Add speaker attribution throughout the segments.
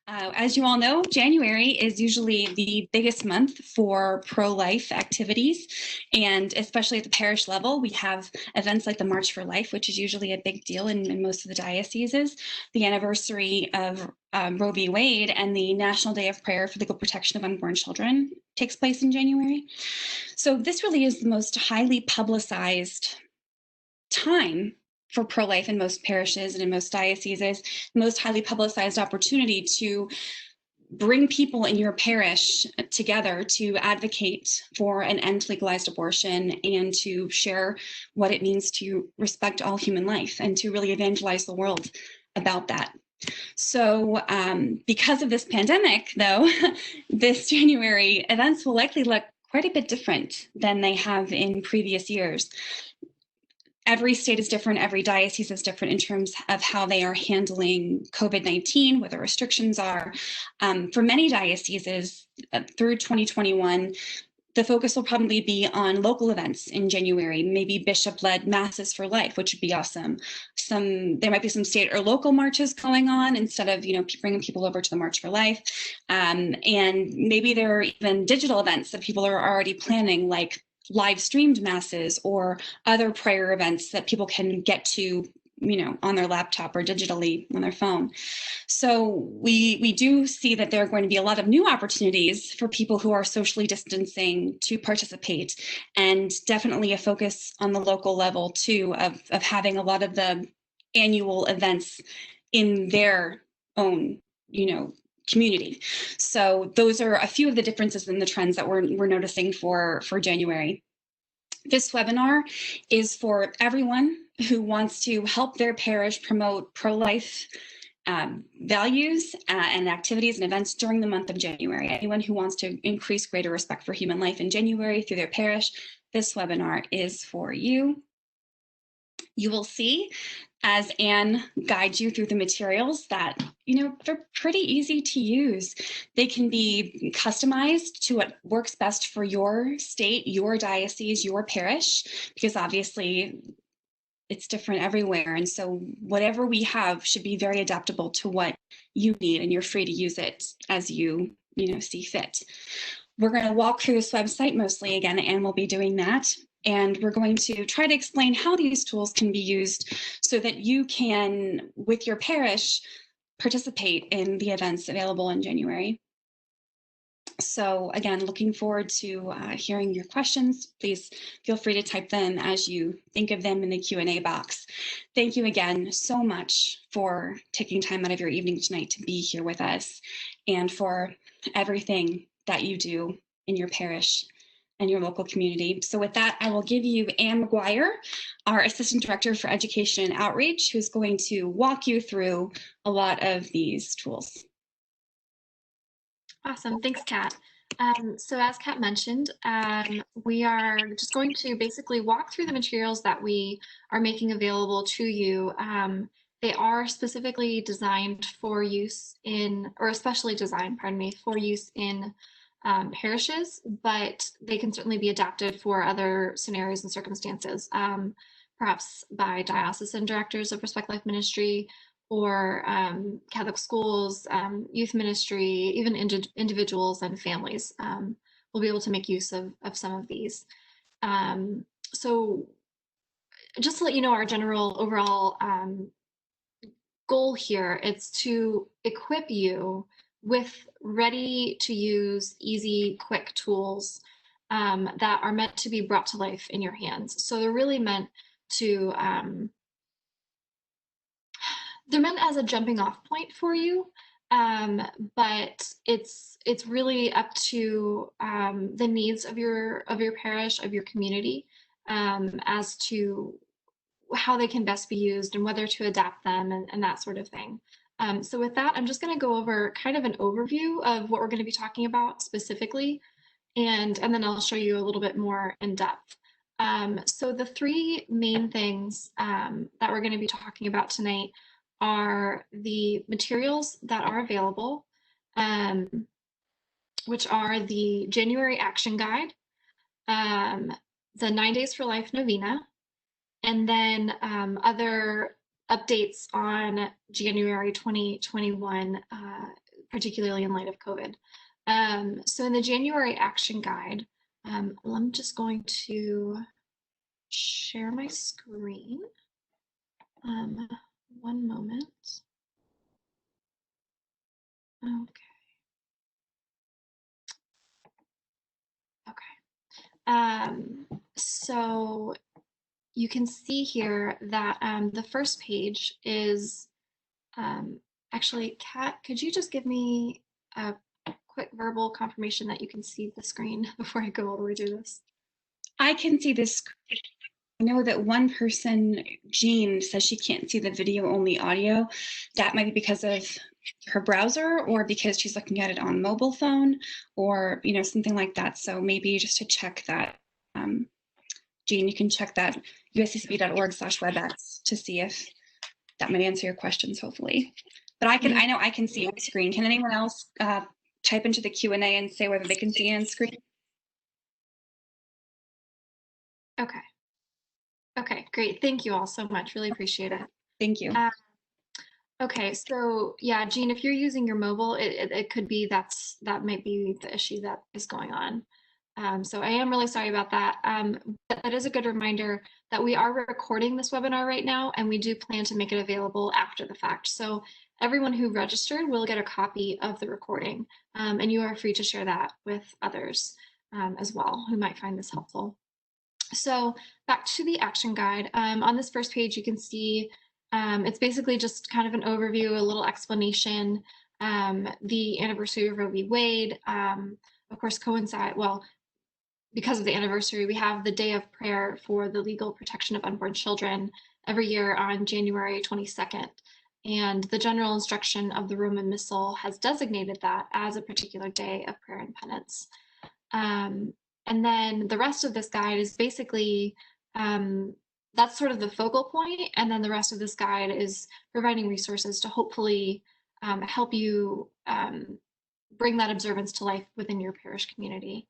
Speaker 1: As you all know, January is usually the biggest month for pro-life activities, and especially at the parish level, we have events like the March for Life, which is usually a big deal in most of the dioceses, the anniversary of Roe v. Wade, and the National Day of Prayer for the Legal Protection of Unborn Children takes place in January. So this really is the most highly publicized time for pro-life in most parishes and in most dioceses, the most highly publicized opportunity to bring people in your parish together to advocate for an end to legalized abortion and to share what it means to respect all human life and to really evangelize the world about that. So because of this pandemic, though, this January events will likely look quite a bit different than they have in previous years. Every state is different, every diocese is different in terms of how they are handling COVID-19, what the restrictions are. For many dioceses through 2021, the focus will probably be on local events in January, maybe bishop-led masses for life, which would be awesome. There might be some state or local marches going on instead of bringing people over to the March for Life. And maybe there are even digital events that people are already planning, like live streamed masses or other prayer events that people can get to on their laptop or digitally on their phone. So we do see that there are going to be a lot of new opportunities for people who are socially distancing to participate, and definitely a focus on the local level too of having a lot of the annual events in their own community. So those are a few of the differences in the trends that we're noticing for January. This webinar is for everyone who wants to help their parish promote pro-life values and activities and events during the month of January. Anyone who wants to increase greater respect for human life in January through their parish, this webinar is for you. You will see as Anne guides you through the materials that, they're pretty easy to use. They can be customized to what works best for your state, your diocese, your parish, because obviously it's different everywhere. And so whatever we have should be very adaptable to what you need, and you're free to use it as you see fit. We're going to walk through this website mostly. Again, Anne will be doing that. And we're going to try to explain how these tools can be used so that you can, with your parish, participate in the events available in January. So again, looking forward to hearing your questions. Please feel free to type them as you think of them in the Q&A box. Thank you again so much for taking time out of your evening tonight to be here with us, and for everything that you do in your parish and your local community. So with that, I will give you Anne McGuire, our Assistant Director for Education and Outreach, who's going to walk you through a lot of these tools.
Speaker 2: Awesome, thanks, Kat. So as Kat mentioned, we are just going to basically walk through the materials that we are making available to you. They are specifically designed for use in, or especially designed, pardon me, for use in parishes, but they can certainly be adapted for other scenarios and circumstances, perhaps by diocesan directors of Respect Life Ministry, or Catholic schools, youth ministry, even individuals and families will be able to make use of some of these. So just to let you know our general overall goal here, it's to equip you with ready to use, easy, quick tools that are meant to be brought to life in your hands. So they're really meant to, they're meant as a jumping off point for you, but it's really up to the needs of your parish, of your community, as to how they can best be used and whether to adapt them and that sort of thing. So with that, I'm just going to go over kind of an overview of what we're going to be talking about specifically, and then I'll show you a little bit more in depth. So the three main things that we're going to be talking about tonight are the materials that are available, which are the January Action Guide, the 9 Days for Life novena, and then other updates on January 2021 particularly in light of COVID. So in the January action guide, I'm just going to share my screen. One moment. Okay. Okay. So you can see here that the first page is actually, Kat, could you just give me a quick verbal confirmation that you can see the screen before I go all the way through this?
Speaker 1: I can see this. I know that one person, Jean, says she can't see the video, only audio. That might be because of her browser or because she's looking at it on mobile phone or, something like that. So maybe just to check that, Jean, you can check that usccb.org/webex to see if that might answer your questions, hopefully. But I know I can see my screen. Can anyone else type into the Q&A and say whether they can see it on screen?
Speaker 2: Okay. Okay, great. Thank you all so much. Really appreciate it.
Speaker 1: Thank you.
Speaker 2: Okay, so yeah, Jean, if you're using your mobile, it could be that might be the issue that is going on. So I am really sorry about that. But that is a good reminder that we are recording this webinar right now, and we do plan to make it available after the fact. So everyone who registered will get a copy of the recording, and you are free to share that with others as well who might find this helpful. So back to the action guide. On this first page, you can see it's basically just kind of an overview, a little explanation. The anniversary of Roe v. Wade, of course, because of the anniversary, we have the Day of Prayer for the Legal Protection of Unborn Children every year on January 22nd. And the general instruction of the Roman Missal has designated that as a particular day of prayer and penance. And then the rest of this guide is basically, that's sort of the focal point. And then the rest of this guide is providing resources to hopefully help you bring that observance to life within your parish community.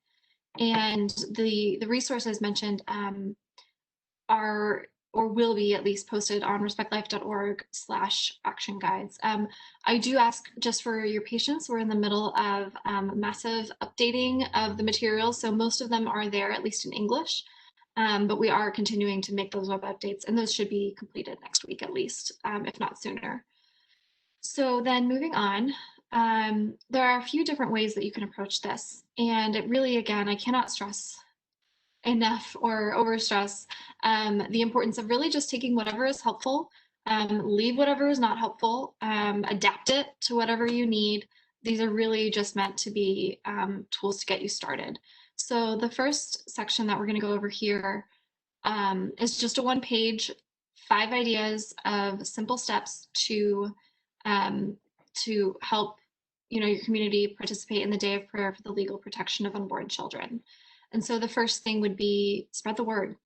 Speaker 2: And the resources mentioned are or will be at least posted on respectlife.org/action guides. I do ask just for your patience. We're in the middle of massive updating of the materials. So most of them are there, at least in English, but we are continuing to make those web updates, and those should be completed next week at least, if not sooner. So then moving on, there are a few different ways that you can approach this. And it really, again, I cannot stress enough or overstress the importance of really just taking whatever is helpful, leave whatever is not helpful, adapt it to whatever you need. These are really just meant to be tools to get you started. So the first section that we're going to go over here is just a one-page, 5 ideas of simple steps to help your community participate in the Day of Prayer for the legal protection of unborn children. And so the first thing would be spread the word,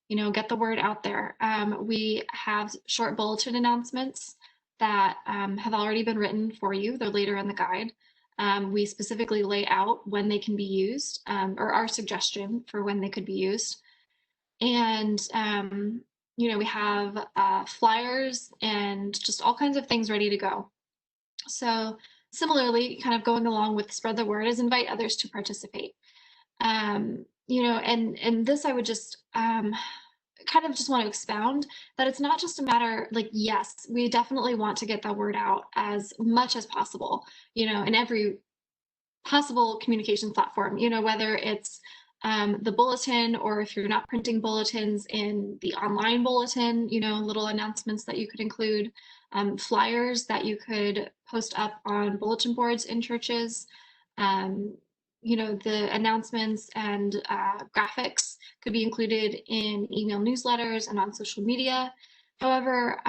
Speaker 2: get the word out there. We have short bulletin announcements that have already been written for you. They're later in the guide. We specifically lay out when they can be used, or our suggestion for when they could be used. And, we have flyers and just all kinds of things ready to go. So similarly, kind of going along with spread the word is invite others to participate. And this I would just kind of just want to expound that it's not just a matter like, yes, we definitely want to get the word out as much as possible, in every possible communication platform, whether it's the bulletin, or if you're not printing bulletins, in the online bulletin, little announcements that you could include, flyers that you could post up on bulletin boards in churches, the announcements and graphics could be included in email newsletters and on social media. However,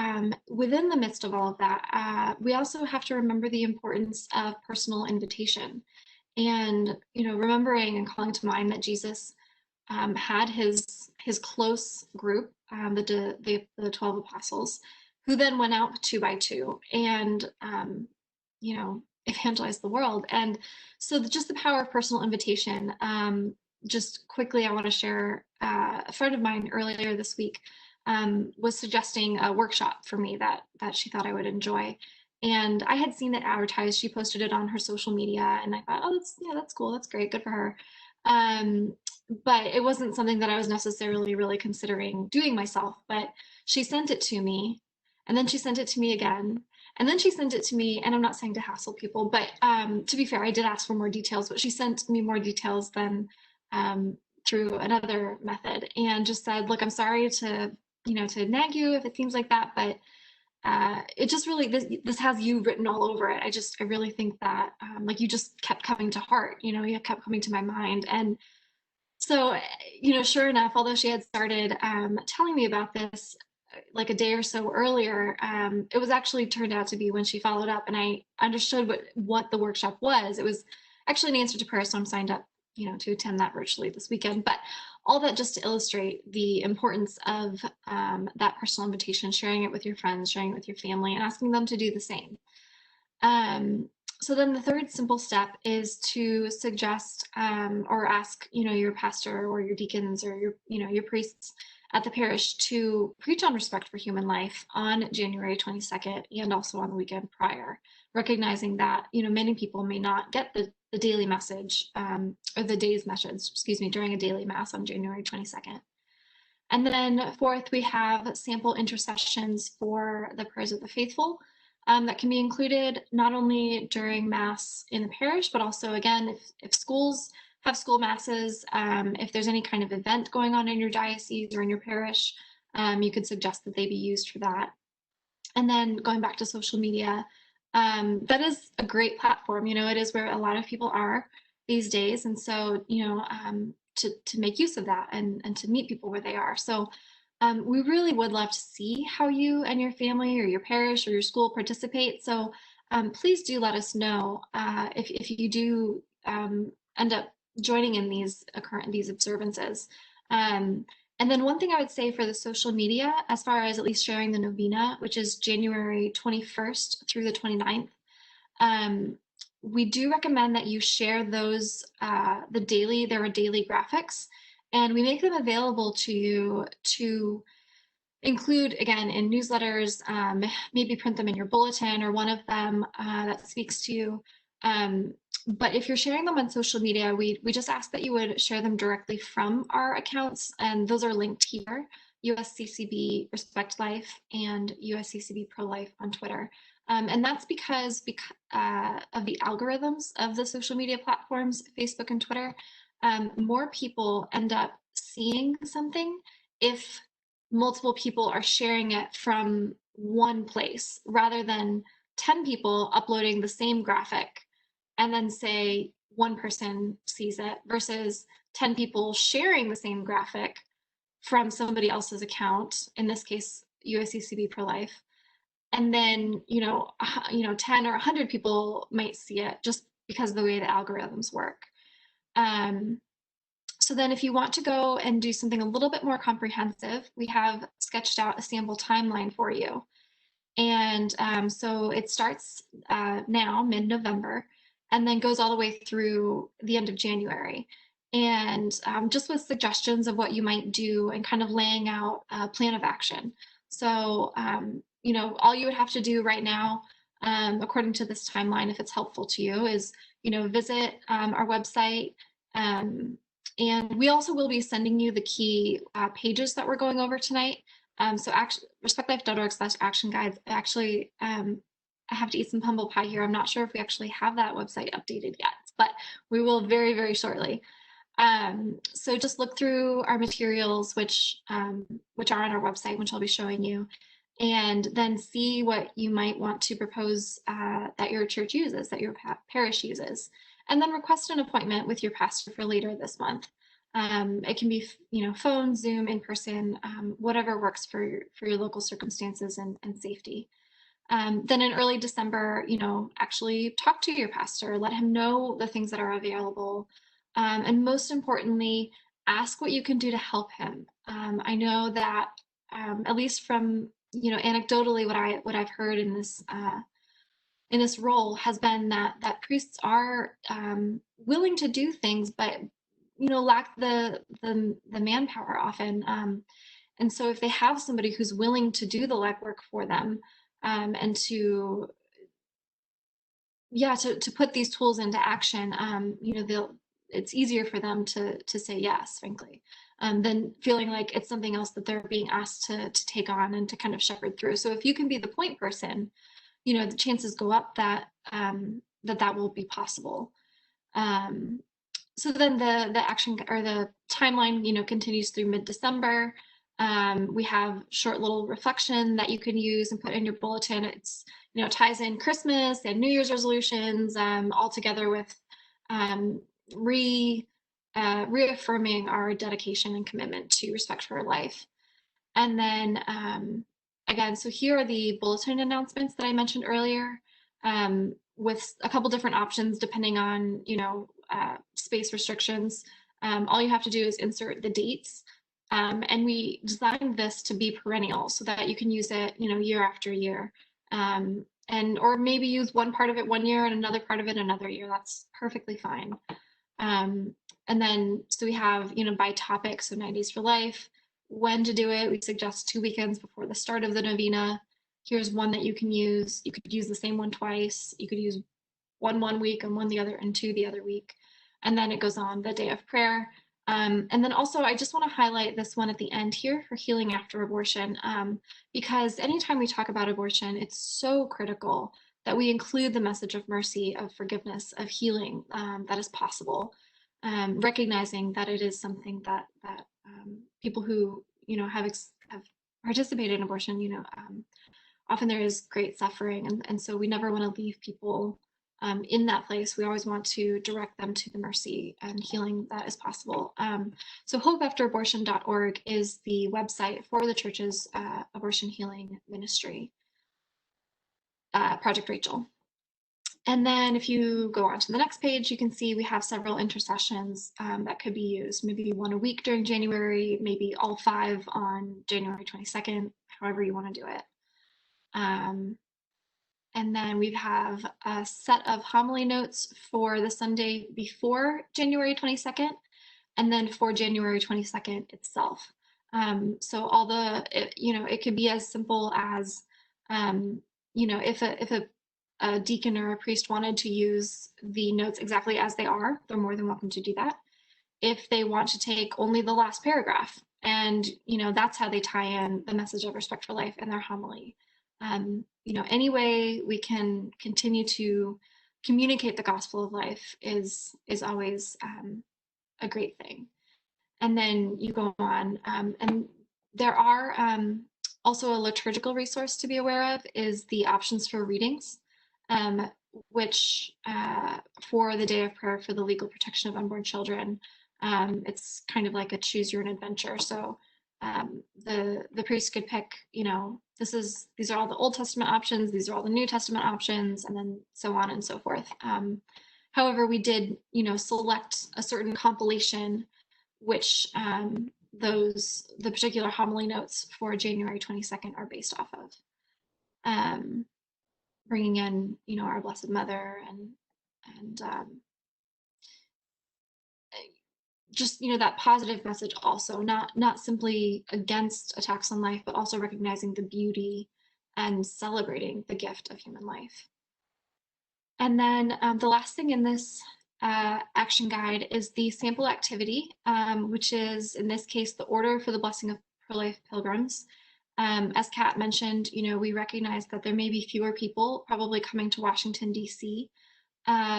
Speaker 2: within the midst of all of that, we also have to remember the importance of personal invitation. And, remembering and calling to mind that Jesus had his close group, the 12 apostles, who then went out 2 by 2 and, evangelized the world. And so just the power of personal invitation. Just quickly, I want to share a friend of mine earlier this week was suggesting a workshop for me that she thought I would enjoy. And I had seen it advertised. She posted it on her social media, and I thought, oh, that's cool. That's great. Good for her. Um, but it wasn't something that I was necessarily really considering doing myself. But she sent it to me, and then she sent it to me again, and then she sent it to me. And I'm not saying to hassle people, but to be fair, I did ask for more details, but she sent me more details than um, through another method, and just said, look, I'm sorry to to nag you if it seems like that, but it just really this has you written all over it. I really think that like you just kept coming to heart. You kept coming to my mind, and so sure enough, although she had started telling me about this like a day or so earlier, it was actually turned out to be when she followed up, and I understood what the workshop was. It was actually an answer to prayer, so I'm signed up to attend that virtually this weekend. But all that just to illustrate the importance of that personal invitation, sharing it with your friends, sharing it with your family, and asking them to do the same. Um, so then the third simple step is to suggest or ask, your pastor or your deacons or your priests at the parish to preach on respect for human life on January 22nd and also on the weekend prior, recognizing that, many people may not get the daily message or the day's message, excuse me, during a daily mass on January 22nd. And then fourth, we have sample intercessions for the prayers of the faithful that can be included not only during Mass in the parish, but also, again, if schools have school masses, if there's any kind of event going on in your diocese or in your parish, you could suggest that they be used for that. And then going back to social media, that is a great platform. It is where a lot of people are these days. And so, to make use of that and to meet people where they are. So we really would love to see how you and your family or your parish or your school participate. So please do let us know if you do end up joining in these observances. And then one thing I would say for the social media, as far as at least sharing the novena, which is January 21st through the 29th, we do recommend that you share those, there are daily graphics, and we make them available to you to include, again, in newsletters, maybe print them in your bulletin or one of them that speaks to you. But if you're sharing them on social media, we just ask that you would share them directly from our accounts, and those are linked here: USCCB Respect Life and USCCB Pro Life on Twitter. And that's because of the algorithms of the social media platforms, Facebook and Twitter. More people end up seeing something if multiple people are sharing it from one place rather than 10 people uploading the same graphic and then say one person sees it versus 10 people sharing the same graphic from somebody else's account, in this case USCCB Pro Life, and then 10 or 100 people might see it just because of the way the algorithms work. So then if you want to go and do something a little bit more comprehensive, we have sketched out a sample timeline for you. And so it starts now, mid-November, and then goes all the way through the end of January. And just with suggestions of what you might do and kind of laying out a plan of action. So, all you would have to do right now, according to this timeline, if it's helpful to you, is, visit our website. And we also will be sending you the key pages that we're going over tonight. So actually, respectlife.org/action guides. Actually, I have to eat some humble pie here. I'm not sure if we actually have that website updated yet, but we will very, very shortly. So just look through our materials, which are on our website, which I'll be showing you, and then see what you might want to propose that your church uses, that your parish uses, and then request an appointment with your pastor for later this month. It can be, phone, Zoom, in person, whatever works for your local circumstances and safety. Then in early December, actually talk to your pastor, let him know the things that are available. And most importantly, ask what you can do to help him. I know that, at least from, anecdotally, what I've heard in this role has been that priests are willing to do things, but lack the manpower often. And so if they have somebody who's willing to do the legwork for them, and to yeah, to put these tools into action, it's easier for them to say yes, frankly, than feeling like it's something else that they're being asked to take on and to kind of shepherd through. So if you can be the point person, the chances go up that that will be possible. Um, so then the action or the timeline, continues through mid-December. We have short little reflection that you can use and put in your bulletin. It's, ties in Christmas and New Year's resolutions, all together with um, re reaffirming our dedication and commitment to respect for life. And then again, so here are the bulletin announcements that I mentioned earlier, with a couple different options depending on, space restrictions. All you have to do is insert the dates. And we designed this to be perennial so that you can use it, year after year. And or maybe use one part of it one year and another part of it another year. That's perfectly fine. Um, and then, so we have, by topic, so 90s for life, when to do it. We suggest 2 weekends before the start of the novena. Here's one that you can use. You could use the same one twice. You could use one week and one the other and two the other week. And then it goes on the day of prayer. And then also, I just want to highlight this one at the end here for healing after abortion, because anytime we talk about abortion, it's so critical that we include the message of mercy, of forgiveness, of healing that is possible, recognizing that it is something that people who have participated in abortion, often there is great suffering, and so we never want to leave people in that place. We always want to direct them to the mercy and healing that is possible. So hopeafterabortion.org is the website for the church's abortion healing ministry, Project Rachel. And then if you go on to the next page, you can see we have several intercessions that could be used, maybe one a week during January, maybe all 5 on January 22nd, however you want to do it. And then we have a set of homily notes for the Sunday before January 22nd, and then for January 22nd itself. So all it could be as simple as, if a deacon or a priest wanted to use the notes exactly as they are, they're more than welcome to do that. If they want to take only the last paragraph, and that's how they tie in the message of respect for life in their homily. Any way we can continue to communicate the gospel of life is always a great thing. And then you go on, and there are also a liturgical resource to be aware of is the options for readings, um, which for the day of prayer for the legal protection of unborn children, it's kind of like a choose your own adventure. So the priest could pick, these are all the Old Testament options, these are all the New Testament options, and then so on and so forth. However, we did, select a certain compilation, which the particular homily notes for January 22nd are based off of, bringing in, our Blessed Mother and just that positive message, also not simply against attacks on life, but also recognizing the beauty and celebrating the gift of human life. And then the last thing in this action guide is the sample activity, which is in this case the order for the blessing of pro-life pilgrims. As Kat mentioned, we recognize that there may be fewer people probably coming to Washington, D.C.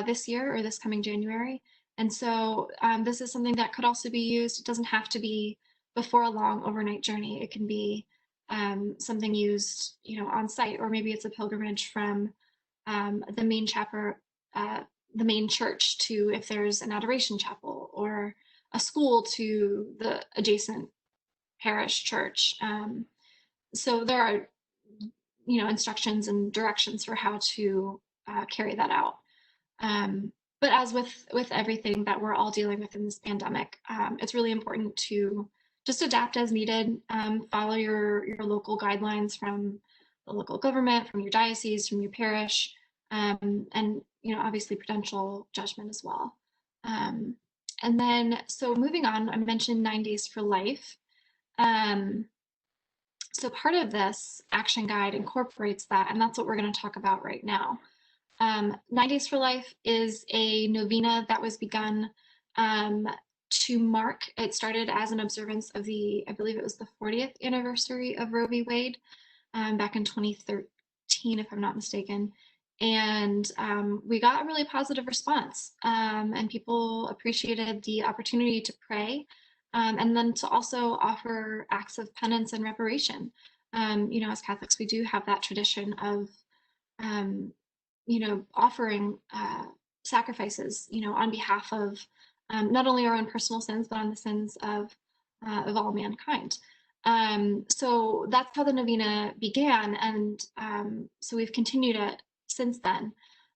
Speaker 2: This year or this coming January. And so this is something that could also be used. It doesn't have to be before a long overnight journey. It can be something used, on site, or maybe it's a pilgrimage from the main chapel, the main church, to if there's an adoration chapel, or a school to the adjacent parish church. So there are, instructions and directions for how to carry that out. But as with everything that we're all dealing with in this pandemic, it's really important to just adapt as needed. Follow your local guidelines from the local government, from your diocese, from your parish, and obviously prudential judgment as well. And then, so moving on, I mentioned 9 days for life. So part of this action guide incorporates that, and that's what we're going to talk about right now. Nine Days for Life is a novena that was begun um, to mark. It started as an observance of I believe it was the 40th anniversary of Roe v. Wade back in 2013, if I'm not mistaken. And we got a really positive response, and people appreciated the opportunity to pray, and then to also offer acts of penance and reparation. As Catholics, we do have that tradition of um, offering sacrifices, on behalf of not only our own personal sins, but on the sins of all mankind. So that's how the novena began, and so we've continued it since then.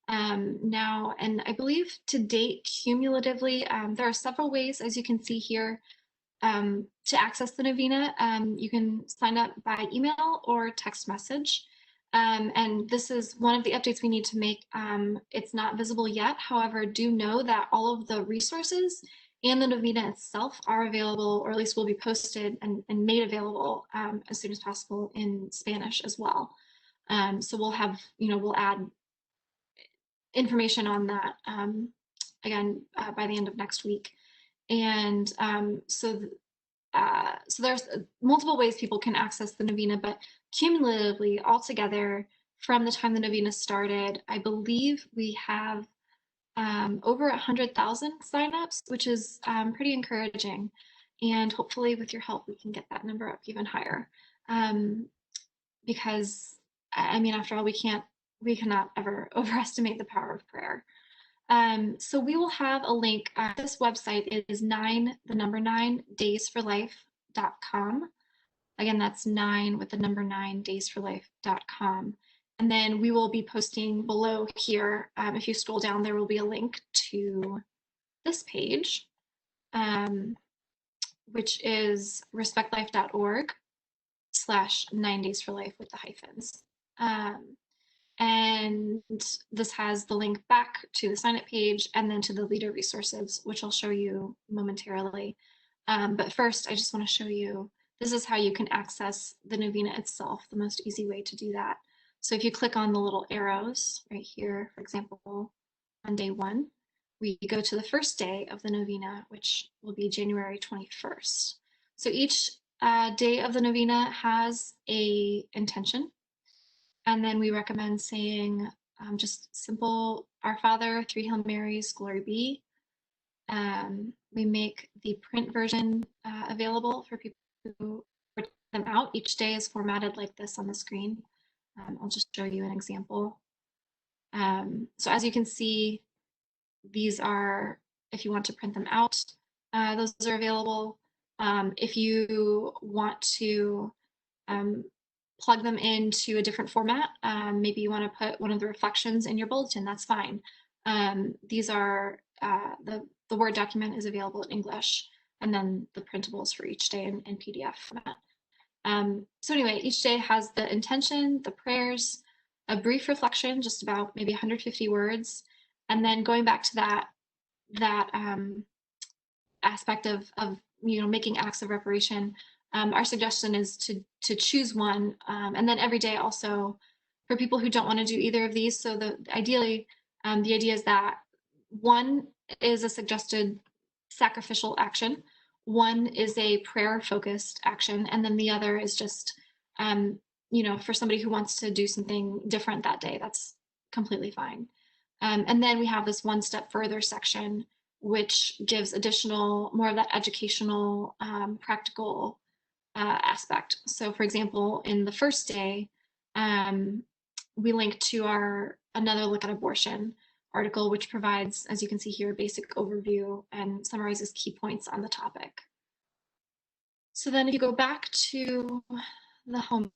Speaker 2: Now, and I believe to date, cumulatively, there are several ways, as you can see here, to access the novena. You can sign up by email or text message. And this is one of the updates we need to make. It's not visible yet. However, do know that all of the resources and the novena itself are available, or at least will be posted and made available as soon as possible in Spanish as well. So we'll add information on that again by the end of next week. And so there's multiple ways people can access the novena, but cumulatively, altogether, from the time the novena started, I believe we have over 100,000 signups, which is pretty encouraging. And hopefully, with your help, we can get that number up even higher. Because, I mean, after all, we cannot ever overestimate the power of prayer. So we will have a link. This website is the number 9daysforlife.com. Again, that's 9daysforlife.com. And then we will be posting below here. If you scroll down, there will be a link to this page, which is respectlife.org/9daysforlife with the hyphens. And this has the link back to the sign up page and then to the leader resources, which I'll show you momentarily. But first, I just want to show you, this is how you can access the novena itself, the most easy way to do that. So if you click on the little arrows right here, for example, on day 1, we go to the first day of the novena, which will be January 21st. So each day of the novena has a intention. And then we recommend saying just simple Our Father, 3 Hail Marys, Glory be. We make the print version available for people who print them out. Each day is formatted like this on the screen. I'll just show you an example. So as you can see, these are, if you want to print them out, those are available. If you want to plug them into a different format. Maybe you want to put one of the reflections in your bulletin, that's fine. These are, the Word document is available in English, and then the printables for each day in PDF format. So anyway, each day has the intention, the prayers, a brief reflection, just about maybe 150 words, and then going back to that aspect of making acts of reparation. Our suggestion is to choose one, and then every day also for people who don't want to do either of these. So ideally, the idea is that one is a suggested sacrificial action, one is a prayer focused action, and then the other is just for somebody who wants to do something different that day. That's completely fine. And then we have this one step further section, which gives additional, more of that educational, practical aspect. So for example, in the first day, we link to Another Look at Abortion article, which provides, as you can see here, a basic overview and summarizes key points on the topic. So then if you go back to the home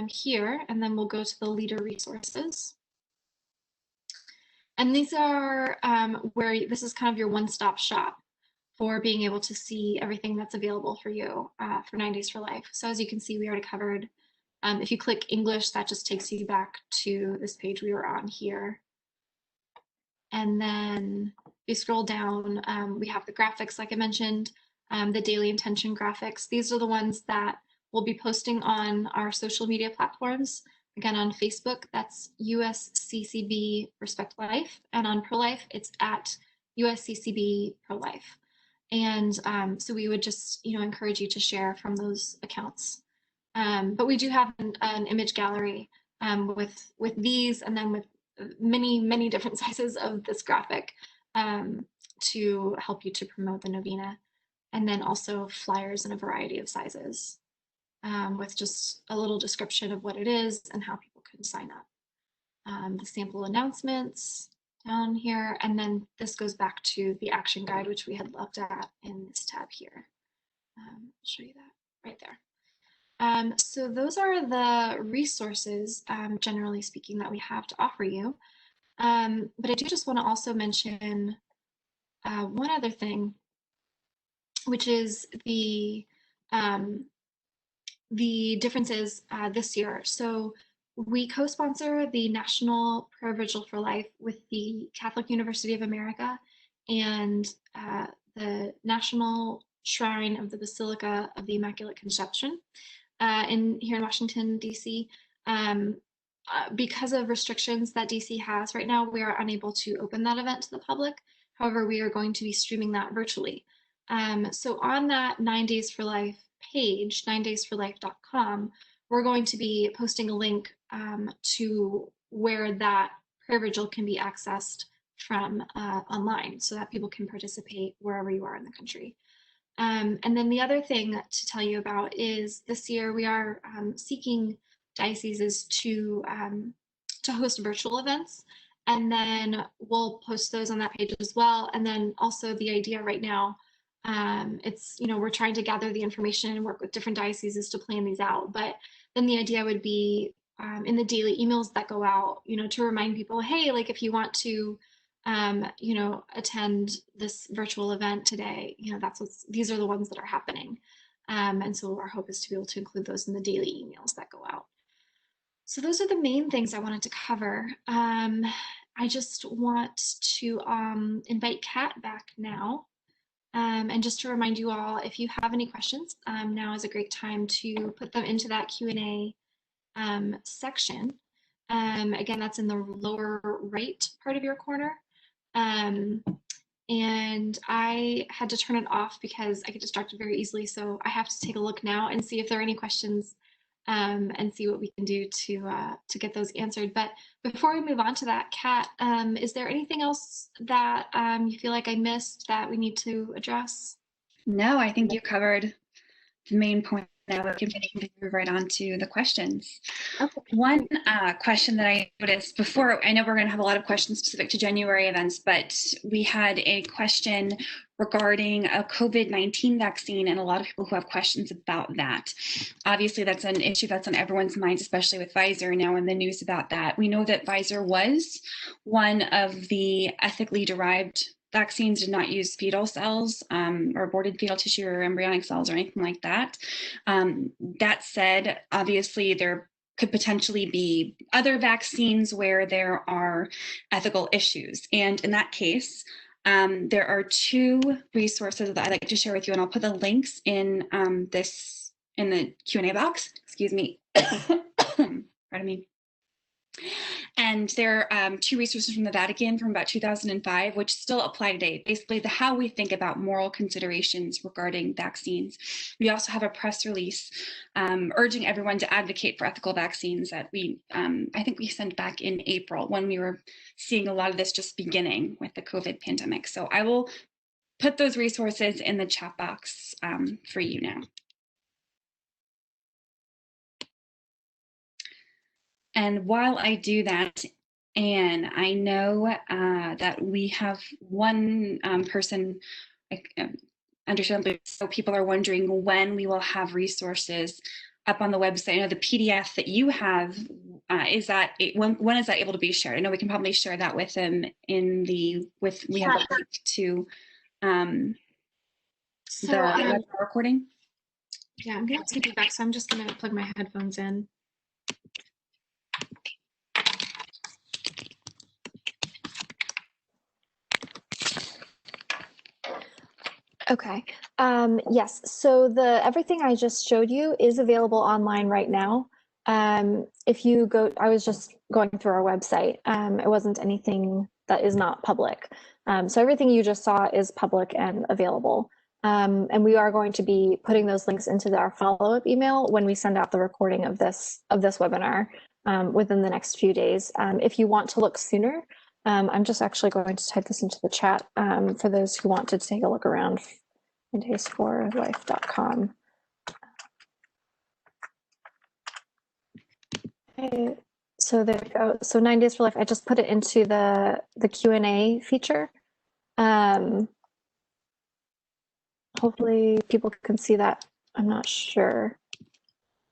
Speaker 2: here, and then we'll go to the leader resources. And these are where this is kind of your one-stop shop for being able to see everything that's available for you for 9 Days for Life. So as you can see, we already covered, if you click English, that just takes you back to this page we were on here. And then if you scroll down, we have the graphics, like I mentioned, the daily intention graphics. These are the ones that we'll be posting on our social media platforms. Again, on Facebook, that's USCCB Respect Life, and on Pro-Life, it's at USCCB Pro-Life. And so we would just, encourage you to share from those accounts. But we do have an image gallery with these, and then with many different sizes of this graphic to help you to promote the novena, and then also flyers in a variety of sizes with just a little description of what it is and how people can sign up. The sample announcements down here, and then this goes back to the action guide, which we had looked at in this tab here. I'll show you that right there. So those are the resources, generally speaking, that we have to offer you. But I do just want to also mention one other thing, which is the differences this year. So we co-sponsor the National Prayer Vigil for Life with the Catholic University of America and the National Shrine of the Basilica of the Immaculate Conception here in Washington, D.C. Because of restrictions that DC has right now, we are unable to open that event to the public. However, we are going to be streaming that virtually. So on that 9 Days for Life page, 9daysforlife.com, we're going to be posting a link to where that prayer vigil can be accessed from online so that people can participate wherever you are in the country. And then the other thing to tell you about is this year we are seeking dioceses to host virtual events, and then we'll post those on that page as well. And then also the idea right now, it's we're trying to gather the information and work with different dioceses to plan these out. But then the idea would be in the daily emails that go out, to remind people, hey, like if you want to attend this virtual event today, these are the ones that are happening. And so our hope is to be able to include those in the daily emails that go out. So those are the main things I wanted to cover. I just want to invite Kat back now. And just to remind you all, if you have any questions, now is a great time to put them into that Q&A section. Again, that's in the lower right part of your corner. And I had to turn it off because I get distracted very easily. So I have to take a look now and see if there are any questions and see what we can do to get those answered. But before we move on to that, Kat, is there anything else that you feel like I missed that we need to address?
Speaker 1: No, I think you covered the main point. Now we can move right on to the questions.
Speaker 2: Okay.
Speaker 1: One question that I noticed before, I know we're going to have a lot of questions specific to January events, but we had a question regarding a COVID-19 vaccine and a lot of people who have questions about that. Obviously, that's an issue that's on everyone's minds, especially with Pfizer now in the news about that. We know that Pfizer was one of the ethically derived vaccines, did not use fetal cells or aborted fetal tissue or embryonic cells or anything like that. That said, obviously there could potentially be other vaccines where there are ethical issues. And in that case, there are two resources that I'd like to share with you, and I'll put the links in in the Q&A box. Excuse me. Pardon me. And there are two resources from the Vatican from about 2005, which still apply today, basically how we think about moral considerations regarding vaccines. We also have a press release urging everyone to advocate for ethical vaccines that I think we sent back in April when we were seeing a lot of this just beginning with the COVID pandemic. So I will put those resources in the chat box for you now. And while I do that, and I know that we have one person, understandably, so people are wondering when we will have resources up on the website. I know the PDF that you have, when is that able to be shared? I know we can probably share that with them we have a link to the recording.
Speaker 2: Yeah, I'm going to take you back, so I'm just going to plug my headphones in. Okay. Yes. So everything I just showed you is available online right now. If you go, I was just going through our website. It wasn't anything that is not public. So everything you just saw is public and available. And we are going to be putting those links into our follow-up email when we send out the recording of this webinar within the next few days. If you want to look sooner, I'm just actually going to type this into the chat for those who want to take a look around. daysforlife.com. Okay, so there we go. So 9 Days for Life, I just put it into the Q&A feature. Hopefully people can see that. I'm not sure.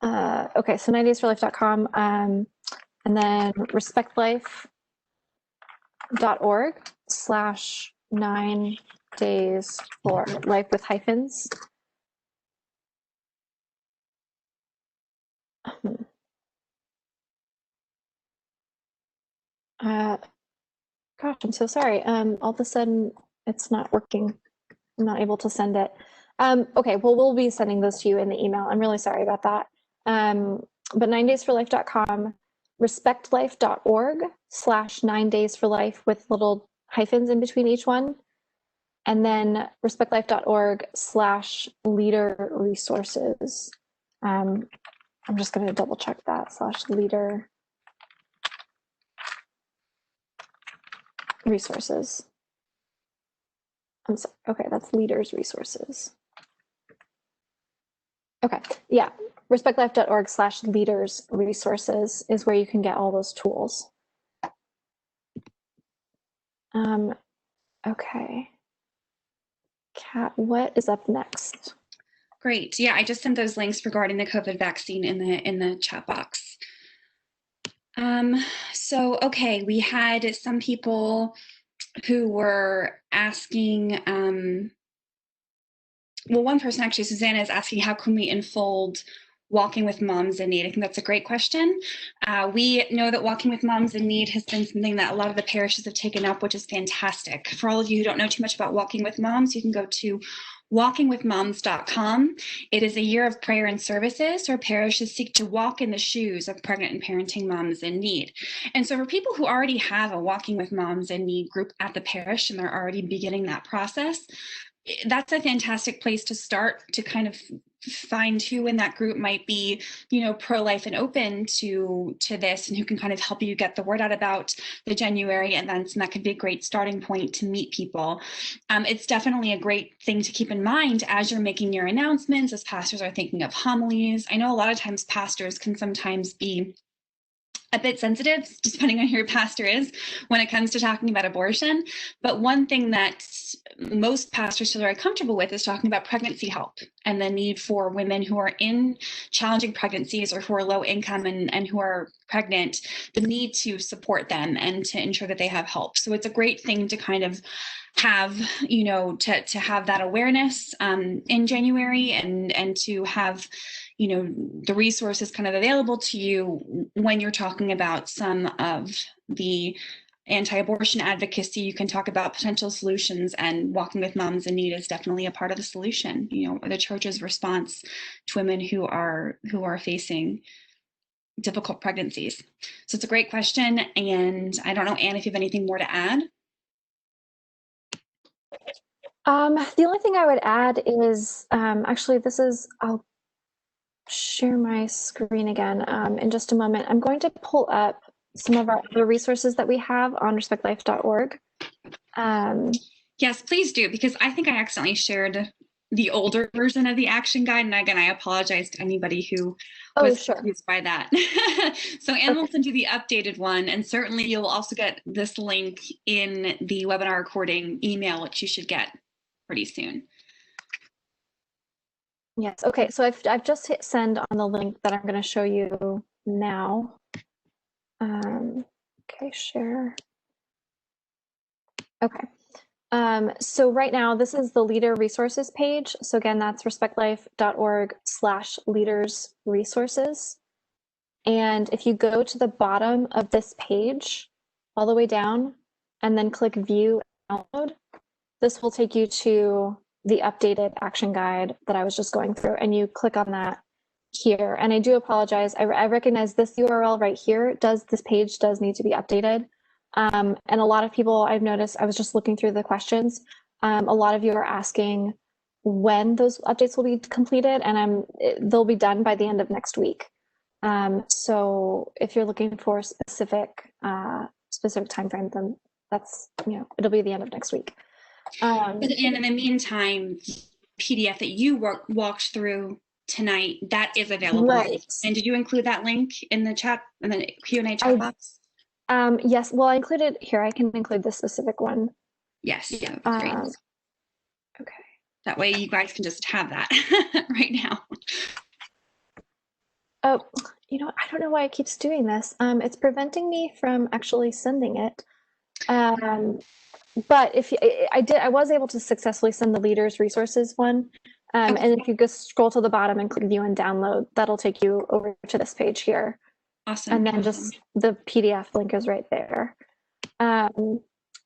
Speaker 2: Okay, so 9daysforlife.com, and then respectlife.org/9days4life with hyphens. Gosh, I'm so sorry. All of a sudden, it's not working. I'm not able to send it. Okay, well, we'll be sending those to you in the email. I'm really sorry about that. But 9daysforlife.com, respectlife.org/9daysforlife with little hyphens in between each one. And then respectlife.org/leader resources. I'm just going to double check that /leader resources. I'm sorry. Okay, that's leaders resources. Okay, yeah, respectlife.org/leaders resources is where you can get all those tools. Okay. Kat, what is up next?
Speaker 1: Great. Yeah, I just sent those links regarding the COVID vaccine in the chat box. So, okay, we had some people who were asking, well, one person actually, Susanna, is asking, how can we enfold walking with moms in need? I think that's a great question. We know that walking with moms in need has been something that a lot of the parishes have taken up, which is fantastic. For all of you who don't know too much about walking with moms, you can go to walkingwithmoms.com. It is a year of prayer and services where parishes seek to walk in the shoes of pregnant and parenting moms in need. And so for people who already have a Walking with Moms in Need group at the parish and they're already beginning that process, that's a fantastic place to start to kind of find who in that group might be, pro-life and open to this, and who can kind of help you get the word out about the January events. And that could be a great starting point to meet people. It's definitely a great thing to keep in mind as you're making your announcements, as pastors are thinking of homilies. I know a lot of times pastors can sometimes be a bit sensitive, depending on who your pastor is, when it comes to talking about abortion. But one thing that most pastors feel very comfortable with is talking about pregnancy help and the need for women who are in challenging pregnancies or who are low income and who are pregnant, the need to support them and to ensure that they have help. So it's a great thing to kind of have, to have that awareness in January and to have, the resources kind of available to you when you're talking about some of the anti-abortion advocacy. You can talk about potential solutions, and Walking with Moms in Need is definitely a part of the solution. The church's response to women who are facing difficult pregnancies. So it's a great question, and I don't know, Anne, if you have anything more to add.
Speaker 2: The only thing I would add is actually I'll share my screen again in just a moment. I'm going to pull up some of our other resources that we have on respectlife.org.
Speaker 1: Yes, please do, because I think I accidentally shared the older version of the action guide. And again, I apologize to anybody who was confused by that. So Anne will send you the updated one, and certainly you'll also get this link in the webinar recording email, which you should get pretty soon.
Speaker 2: Yes. Okay. So I've just hit send on the link that I'm going to show you now. Okay. Share. Okay. So right now, this is the leader resources page. So again, that's respectlife.org/leaders resources. And if you go to the bottom of this page, all the way down, and then click view and download, this will take you to the updated action guide that I was just going through, and you click on that
Speaker 3: here, and I do apologize. I recognize this URL right here this page does need to be updated. And a lot of people I've noticed, I was just looking through the questions. A lot of you are asking when those updates will be completed, and they'll be done by the end of next week. So if you're looking for a specific time frame, then that's, it'll be the end of next week.
Speaker 1: And in the meantime, PDF that you walked through tonight, that is available.
Speaker 3: Right.
Speaker 1: And did you include that link in the chat, in the Q&A chat box?
Speaker 3: Yes. Well, I included here. I can include the specific one.
Speaker 1: Yes. Yeah, great.
Speaker 3: Okay.
Speaker 1: That way you guys can just have that right now.
Speaker 3: Oh, I don't know why it keeps doing this. It's preventing me from actually sending it. But if I was able to successfully send the leaders resources one. And if you just scroll to the bottom and click view and download, that'll take you over to this page here.
Speaker 1: Awesome.
Speaker 3: And then just the PDF link is right there.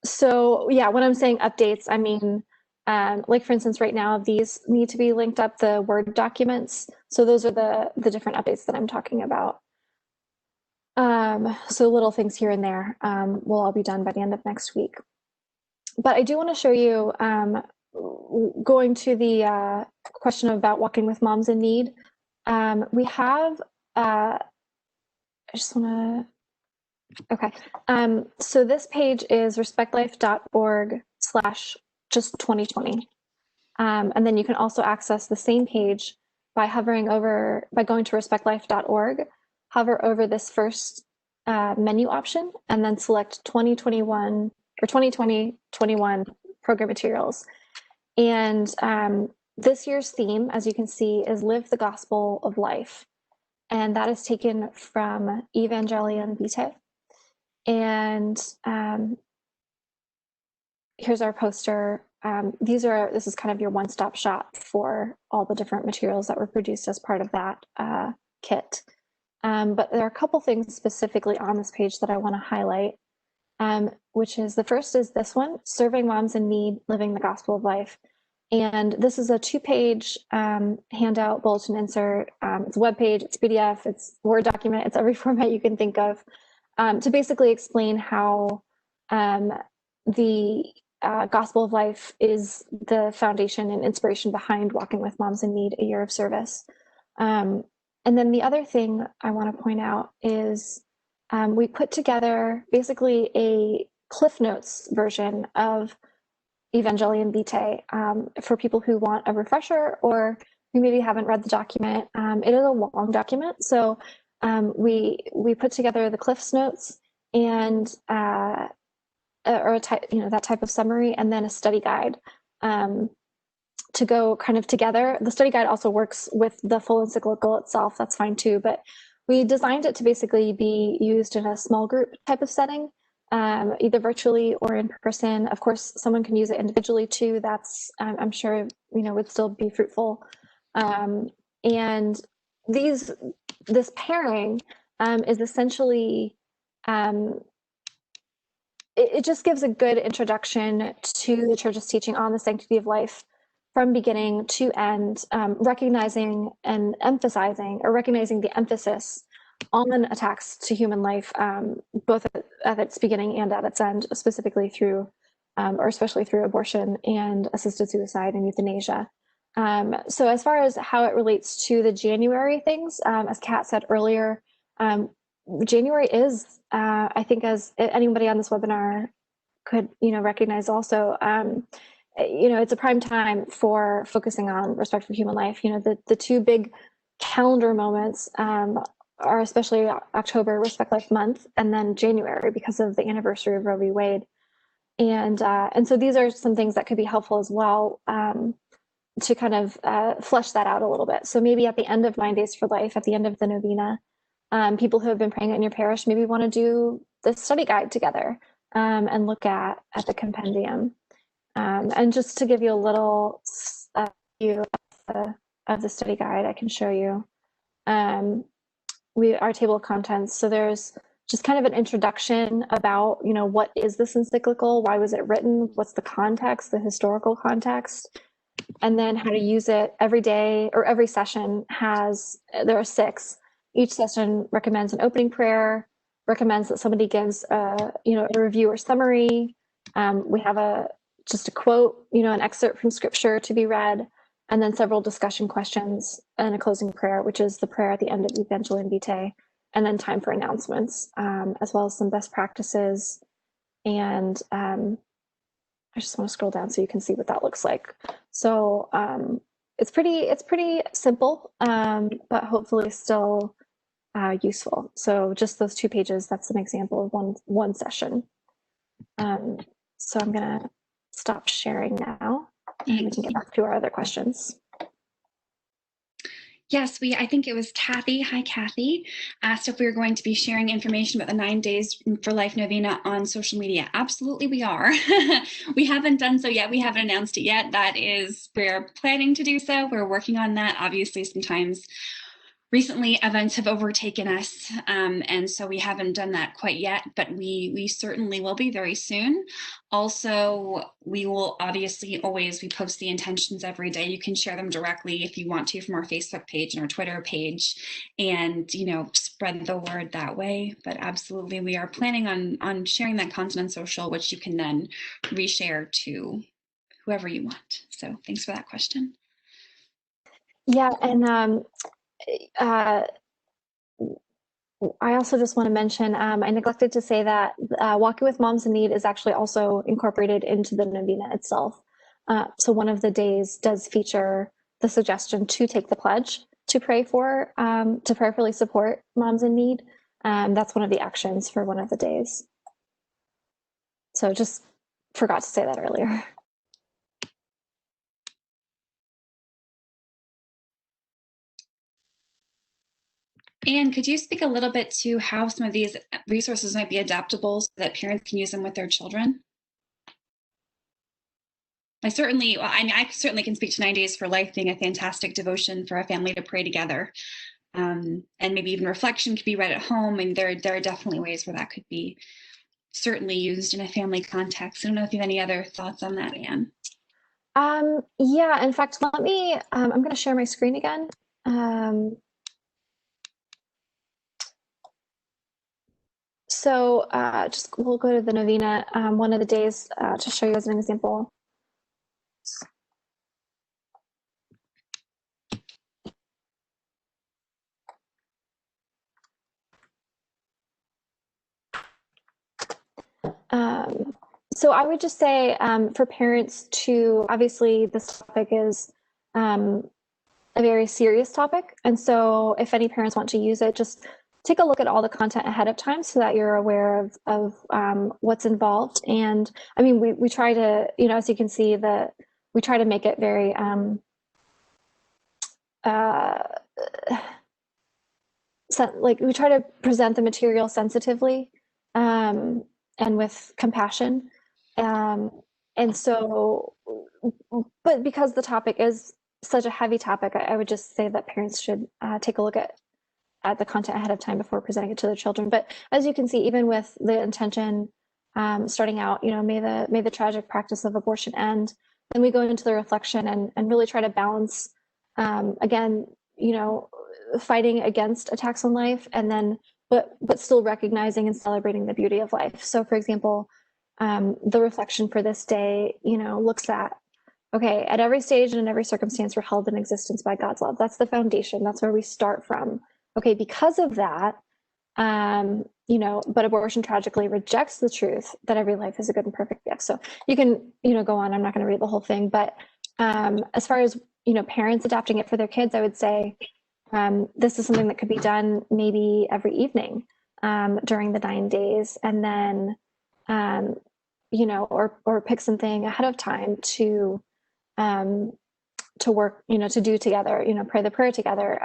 Speaker 3: So yeah, when I'm saying updates, I mean, like for instance, right now, these need to be linked up, the Word documents. So those are the different updates that I'm talking about. So little things here and there will all be done by the end of next week. But I do want to show you, going to the question about walking with moms in need. We have, I just want to, okay. So this page is respectlife.org/just2020. And then you can also access the same page by going to respectlife.org, hover over this first menu option, and then select 2021 or 2020-21 program materials. And this year's theme, as you can see, is Live the Gospel of Life. And that is taken from Evangelion Vitae. And here's our poster. This is kind of your one-stop shop for all the different materials that were produced as part of that kit. But there are a couple things specifically on this page that I want to highlight, which is the first is this one, Serving Moms in Need, Living the Gospel of Life. And this is a 2-page handout, bulletin insert. It's a web page, it's PDF, it's Word document, it's every format you can think of, to basically explain how the Gospel of Life is the foundation and inspiration behind Walking with Moms in Need, a year of service. And then the other thing I want to point out is we put together basically a Cliff Notes version of Evangelion Vitae for people who want a refresher or who maybe haven't read the document. It is a long document, so we put together the Cliff's Notes and that type of summary, and then a study guide to go kind of together. The study guide also works with the full encyclical itself. That's fine too, but we designed it to basically be used in a small group type of setting, either virtually or in person. Of course, someone can use it individually too. That's, I'm sure, would still be fruitful. And this pairing is essentially, it just gives a good introduction to the Church's teaching on the sanctity of life from beginning to end, recognizing the emphasis on attacks to human life, both at its beginning and at its end, specifically through, or especially through abortion and assisted suicide and euthanasia. So as far as how it relates to the January things, as Kat said earlier, January is, I think, as anybody on this webinar could, recognize also, it's a prime time for focusing on respect for human life. The two big calendar moments are especially October, Respect Life Month, and then January because of the anniversary of Roe v. Wade. And so these are some things that could be helpful as well to kind of flesh that out a little bit. So maybe at the end of 9 Days for Life, at the end of the novena, people who have been praying in your parish maybe want to do the study guide together and look at the compendium. And just to give you a little view of the study guide, I can show you our table of contents. So there's just kind of an introduction about, what is this encyclical? Why was it written? What's the context, the historical context? and then how to use it every day, or every session there are 6. Each session recommends an opening prayer, recommends that somebody gives a review or summary. We have just a quote, an excerpt from scripture to be read, and then several discussion questions and a closing prayer, which is the prayer at the end of Evangelium Vitae, and then time for announcements, as well as some best practices. And I just want to scroll down so you can see what that looks like. So it's pretty simple, but hopefully still useful. So just those 2 pages, that's an example of one session. So I'm gonna stop sharing now, and we can get back to our other questions.
Speaker 1: Yes, I think it was Kathy. Hi, Kathy. Asked if we were going to be sharing information about the 9 Days for Life novena on social media. Absolutely, we are. We haven't done so yet. We haven't announced it yet. We're planning to do so. We're working on that. Obviously, sometimes recently events have overtaken us, and so we haven't done that quite yet, but we certainly will be very soon. Also, we will obviously we post the intentions every day. You can share them directly if you want to from our Facebook page and our Twitter page, and spread the word that way. But absolutely, we are planning on sharing that content on social, which you can then reshare to whoever you want. So thanks for that question.
Speaker 3: Yeah, and I also just want to mention, I neglected to say that Walking with Moms in Need is actually also incorporated into the novena itself. So one of the days does feature the suggestion to take the pledge to prayerfully support moms in need. That's one of the actions for one of the days. So just forgot to say that earlier.
Speaker 1: Anne, could you speak a little bit to how some of these resources might be adaptable so that parents can use them with their children? I certainly can speak to 9 Days for Life being a fantastic devotion for a family to pray together. And maybe even reflection could be read at home. And there are definitely ways where that could be certainly used in a family context. I don't know if you have any other thoughts on that, Anne.
Speaker 3: Yeah, in fact, I'm going to share my screen again. So we'll go to the novena one of the days to show you as an example. So I would just say for parents to, obviously this topic is a very serious topic. And so if any parents want to use it, just take a look at all the content ahead of time so that you're aware of what's involved. And I mean, we try to, as you can see, we try to make it very we try to present the material sensitively and with compassion. And so, but because the topic is such a heavy topic, I would just say that parents should take a look at the content ahead of time before presenting it to their children. But as you can see, even with the intention starting out, may the tragic practice of abortion end, then we go into the reflection and really try to balance, again, fighting against attacks on life, and then but still recognizing and celebrating the beauty of life. So for example, the reflection for this day, looks at, okay, at every stage and in every circumstance, we're held in existence by God's love. That's the foundation. That's where we start from. Okay, because of that, but abortion tragically rejects the truth that every life is a good and perfect gift. So you can, go on. I'm not going to read the whole thing, but as far as, parents adopting it for their kids, I would say this is something that could be done maybe every evening during the 9 days, and then, or pick something ahead of time to work, to do together, pray the prayer together.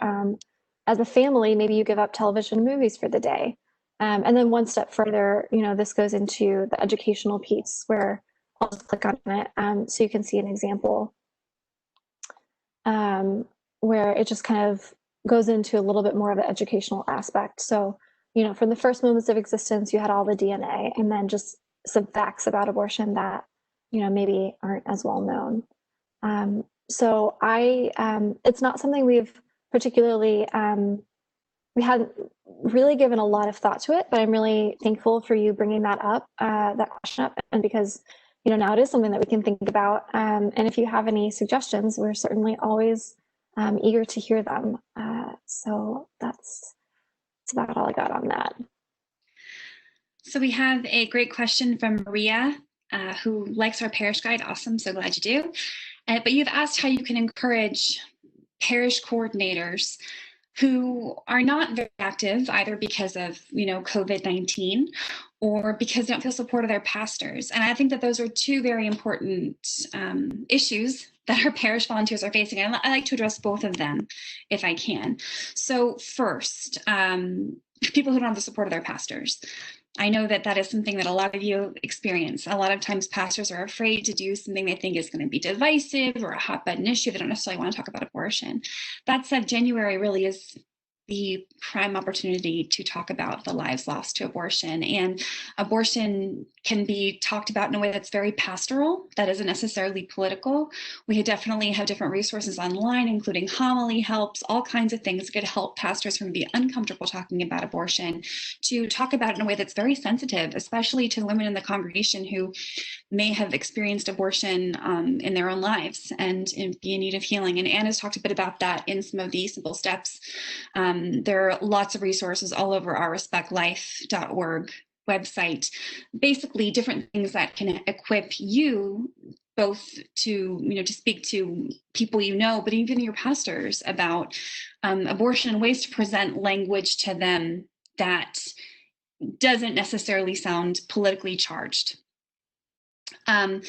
Speaker 3: As a family, maybe you give up television and movies for the day. And then one step further, this goes into the educational piece where I'll just click on it so you can see an example where it just kind of goes into a little bit more of an educational aspect. So, from the first moments of existence, you had all the DNA, and then just some facts about abortion that, maybe aren't as well known. So it's not something we've particularly, we hadn't really given a lot of thought to it, but I'm really thankful for you bringing that up, that question up, and because, now it is something that we can think about. And if you have any suggestions, we're certainly always eager to hear them. So that's about all I got on that.
Speaker 1: So we have a great question from Maria, who likes our parish guide. Awesome, so glad you do. But you've asked how you can encourage parish coordinators who are not very active, either because of COVID-19 or because they don't feel support of their pastors. And I think that those are two very important issues that our parish volunteers are facing. I like to address both of them if I can. So first, people who don't have the support of their pastors. I know that that is something that a lot of you experience. A lot of times pastors are afraid to do something they think is going to be divisive or a hot button issue. They don't necessarily want to talk about abortion. That said, January really is the prime opportunity to talk about the lives lost to abortion. And abortion can be talked about in a way that's very pastoral, that isn't necessarily political. We definitely have different resources online, including homily helps, all kinds of things that could help pastors from being uncomfortable talking about abortion to talk about it in a way that's very sensitive, especially to the women in the congregation who may have experienced abortion in their own lives and be in need of healing. And Anna's talked a bit about that in some of the simple steps. There are lots of resources all over our respectlife.org website, basically different things that can equip you both to, to speak to people but even your pastors about abortion and ways to present language to them that doesn't necessarily sound politically charged. And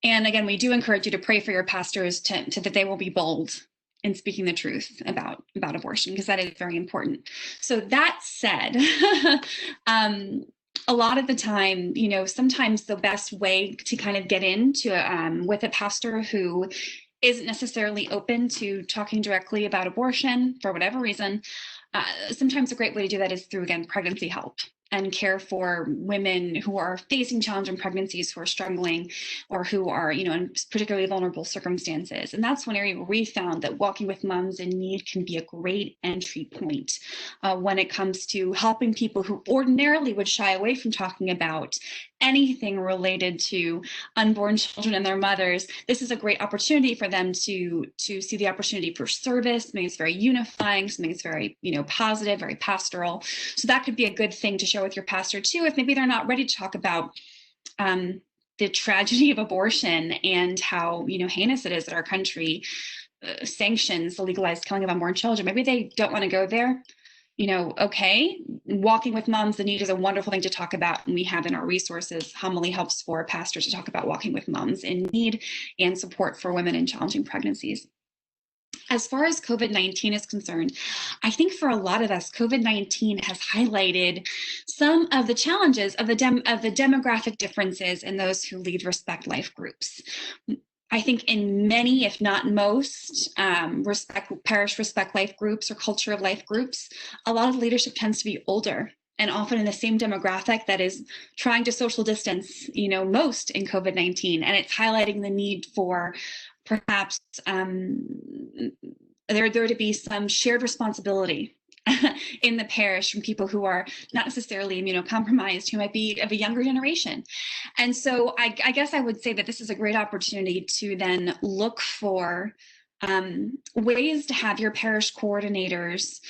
Speaker 1: again, we do encourage you to pray for your pastors to that they will be bold in speaking the truth about abortion, because that is very important. So that said, a lot of the time, sometimes the best way to kind of get into with a pastor who isn't necessarily open to talking directly about abortion for whatever reason, sometimes a great way to do that is through, again, pregnancy help and care for women who are facing challenging pregnancies, who are struggling, or who are, in particularly vulnerable circumstances. And that's one area where we found that Walking with Moms in Need can be a great entry point when it comes to helping people who ordinarily would shy away from talking about anything related to unborn children and their mothers. This is a great opportunity for them to see the opportunity for service, something that's very unifying, something that's very, positive, very pastoral. So that could be a good thing to share with your pastor too, if maybe they're not ready to talk about the tragedy of abortion and how, heinous it is that our country sanctions the legalized killing of unborn children. Maybe they don't want to go there. Okay, Walking with Moms in Need is a wonderful thing to talk about. And we have in our resources homily helps for pastors to talk about walking with moms in need and support for women in challenging pregnancies. As far as COVID-19 is concerned, I think for a lot of us, COVID-19 has highlighted some of the challenges of the demographic differences in those who lead Respect Life groups. I think in many, if not most, parish Respect Life groups or Culture of Life groups, a lot of leadership tends to be older and often in the same demographic that is trying to social distance, most in COVID-19. And it's highlighting the need for perhaps there to be some shared responsibility in the parish from people who are not necessarily immunocompromised, who might be of a younger generation. And so I guess I would say that this is a great opportunity to then look for ways to have your parish coordinators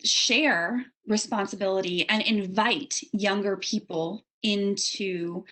Speaker 1: share responsibility and invite younger people into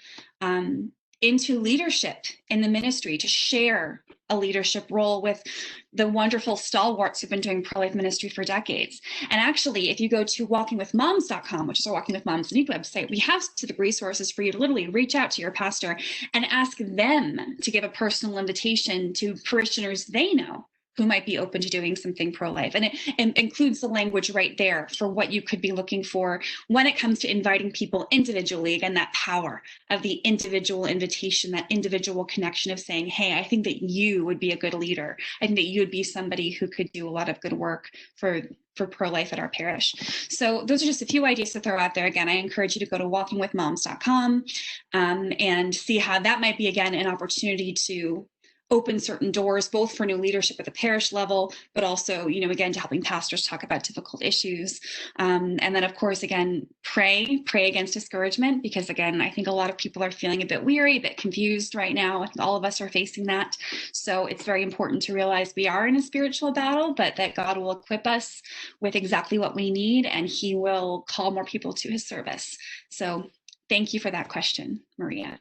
Speaker 1: leadership in the ministry, to share a leadership role with the wonderful stalwarts who've been doing pro-life ministry for decades. And actually, if you go to walkingwithmoms.com, which is our Walking with Moms in Need website, we have specific resources for you to literally reach out to your pastor and ask them to give a personal invitation to parishioners they know who might be open to doing something pro-life. And it includes the language right there for what you could be looking for when it comes to inviting people individually. Again, that power of the individual invitation, that individual connection of saying, hey, I think that you would be a good leader. I think that you would be somebody who could do a lot of good work for pro-life at our parish. So those are just a few ideas to throw out there. Again, I encourage you to go to walkingwithmoms.com and see how that might be, again, an opportunity to open certain doors, both for new leadership at the parish level, but also, again, to helping pastors talk about difficult issues. And then, of course, again, pray against discouragement, because, again, I think a lot of people are feeling a bit weary, a bit confused right now. All of us are facing that. So it's very important to realize we are in a spiritual battle, but that God will equip us with exactly what we need, and he will call more people to his service. So thank you for that question, Maria.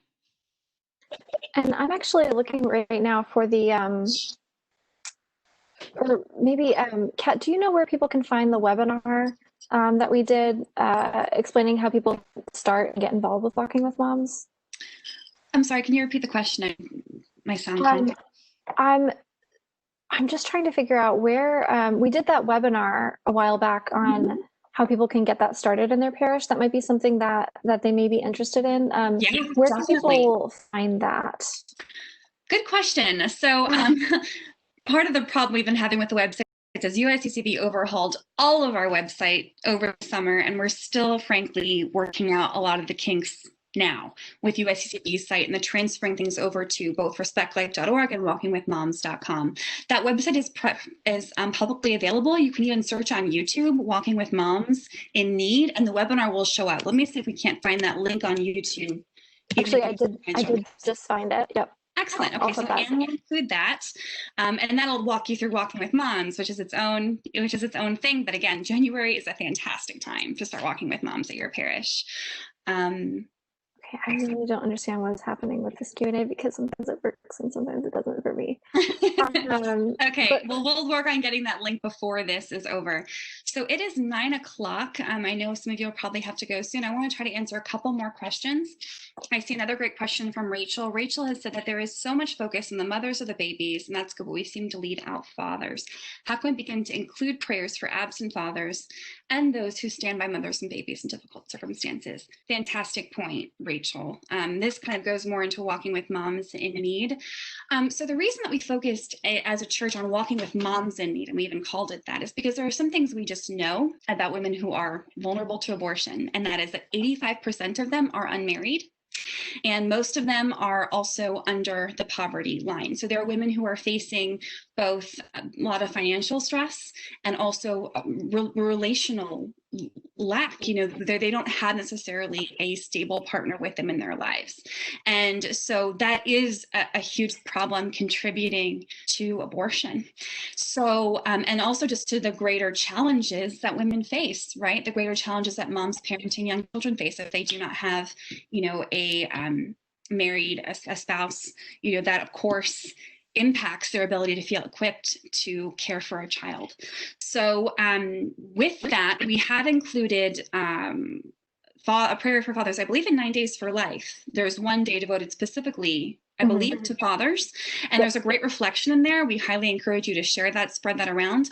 Speaker 3: And I'm actually looking right now for the, or maybe, Kat, do you know where people can find the webinar that we did explaining how people start and get involved with Walking with Moms?
Speaker 1: I'm sorry, can you repeat the question? My sound
Speaker 3: I'm just trying to figure out where we did that webinar a while back on how people can get that started in their parish. That might be something that they may be interested in.
Speaker 1: Yeah,
Speaker 3: where
Speaker 1: definitely.
Speaker 3: can people find that?
Speaker 1: Good question. So part of the problem we've been having with the website is USCCB overhauled all of our website over the summer, and we're still, frankly, working out a lot of the kinks now with USCCB's site and the transferring things over to both respectlife.org and walkingwithmoms.com. That website is publicly available. You can even search on YouTube, Walking with Moms in Need, and the webinar will show up. Let me see if we can't find that link on YouTube.
Speaker 3: Actually, I did just find it. Yep.
Speaker 1: Excellent. Okay, so Anne will include that, and that'll walk you through Walking with Moms, which is its own thing. But again, January is a fantastic time to start walking with moms at your parish.
Speaker 3: Okay, I really don't understand what is happening with this Q&A, because sometimes it works and sometimes it doesn't for me.
Speaker 1: Okay, well, we'll work on getting that link before this is over. So it is 9 o'clock. I know some of you will probably have to go soon. I want to try to answer a couple more questions. I see another great question from Rachel. Rachel has said that there is so much focus on the mothers of the babies, and that's good, but we seem to leave out fathers. How can we begin to include prayers for absent fathers and those who stand by mothers and babies in difficult circumstances? Fantastic point, Rachel. This kind of goes more into Walking with Moms in Need. So the reason that we focused as a church on Walking with Moms in Need, and we even called it that, is because there are some things we just know about women who are vulnerable to abortion, and that is that 85% of them are unmarried. And most of them are also under the poverty line. So there are women who are facing both a lot of financial stress and also relational lack. They don't have necessarily a stable partner with them in their lives. And so that is a huge problem contributing to abortion. So, and also just to the greater challenges that women face, right? The greater challenges that moms parenting young children face if they do not have, a spouse, that of course impacts their ability to feel equipped to care for a child. So with that, we have included a prayer for fathers, I believe in 9 Days for Life. There's one day devoted specifically, I believe, to fathers, and there's a great reflection in there. We highly encourage you to share that, spread that around.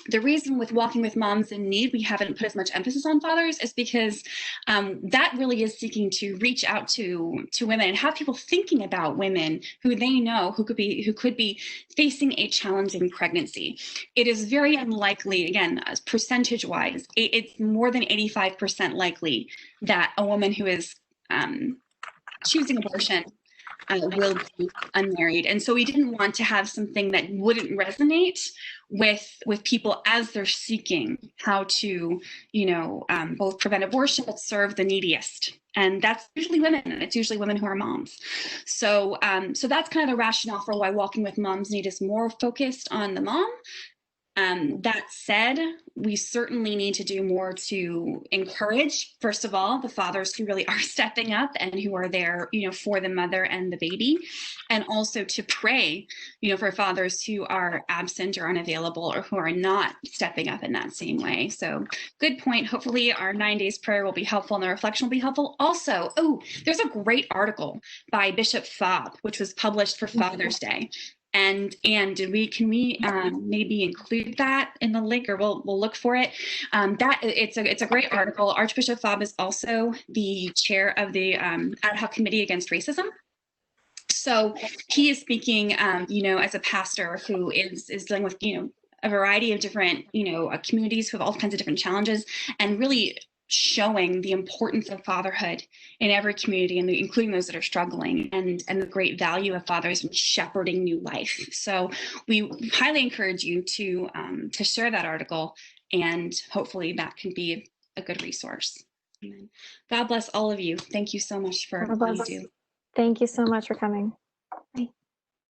Speaker 1: The reason with Walking with Moms in Need we haven't put as much emphasis on fathers is because that really is seeking to reach out to women and have people thinking about women who they know who could be facing a challenging pregnancy. It is very unlikely, again, percentage wise, it's more than 85% likely that a woman who is choosing abortion will be unmarried. And so we didn't want to have something that wouldn't resonate with people as they're seeking how to, both prevent abortion but serve the neediest. And that's usually women, and it's usually women who are moms. So so that's kind of the rationale for why Walking with Moms Need is more focused on the mom. That said, we certainly need to do more to encourage, first of all, the fathers who really are stepping up and who are there, for the mother and the baby, and also to pray, for fathers who are absent or unavailable or who are not stepping up in that same way. So good point. Hopefully our 9 days prayer will be helpful and the reflection will be helpful. Also, there's a great article by Bishop Fobb, which was published for Father's Day. And can we maybe include that in the link, or we'll look for it. It's a great article. Archbishop Fobb is also the chair of the ad hoc committee against racism. So he is speaking, as a pastor who is dealing with, a variety of different, communities who have all kinds of different challenges, and really showing the importance of fatherhood in every community, and including those that are struggling, and the great value of fathers in shepherding new life. So we highly encourage you to share that article, and hopefully that can be a good resource. Amen. God bless all of you. Thank you so much for all you do.
Speaker 3: Thank you so much for coming. Bye.